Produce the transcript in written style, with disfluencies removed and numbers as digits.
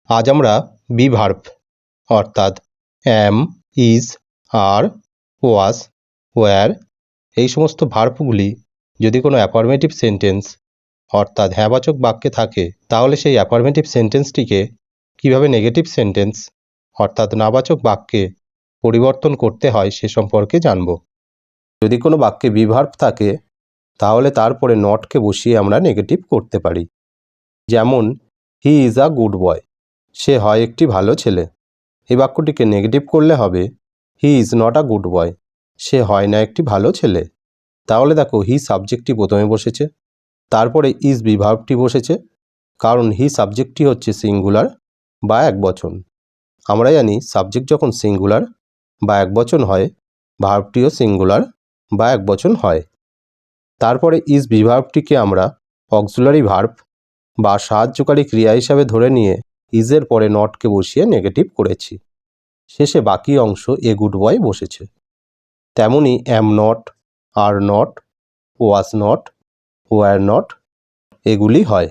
আজ আমরা be verb অর্থাৎ অ্যাম, ইজ, আর, ওয়াজ, ওয়্যার এই সমস্ত ভার্বগুলি যদি কোনো অ্যাফার্মেটিভ সেন্টেন্স অর্থাৎ হ্যাঁবাচক বাক্যে থাকে তাহলে সেই অ্যাফার্মেটিভ সেন্টেন্সটিকে কীভাবে নেগেটিভ সেন্টেন্স অর্থাৎ নাবাচক বাক্যে পরিবর্তন করতে হয় সে সম্পর্কে জানব। যদি কোনো বাক্যে বি ভার্ব থাকে তাহলে তারপরে নটকে বসিয়ে আমরা নেগেটিভ করতে পারি। যেমন he is a good boy, সে হয় একটি ভালো ছেলে। এই বাক্যটিকে নেগেটিভ করলে হবে he is not a good boy, সে হয় না একটি ভালো ছেলে। তাহলে দেখো হি সাবজেক্টটি প্রথমে বসেছে, তারপরে ইজ বি ভার্বটি বসেছে, কারণ হি সাবজেক্টটি হচ্ছে সিঙ্গুলার বা একবচন। আমরা জানি সাবজেক্ট যখন সিঙ্গুলার বা একবচন হয় ভার্বটিও সিঙ্গুলার বা একবচন হয়। তারপরে ইজ বি ভার্বটিকে আমরা অক্সিলারি ভার্ব বা সাহায্যকারী ক্রিয়া হিসাবে ধরে নিয়ে ইজের পরে নটকে বসিয়ে নেগেটিভ করেছি। শেষে বাকি অংশ এ গুড বয় বসেছে। তেমনি am not, are not, was not, wire not এগুলি হয়।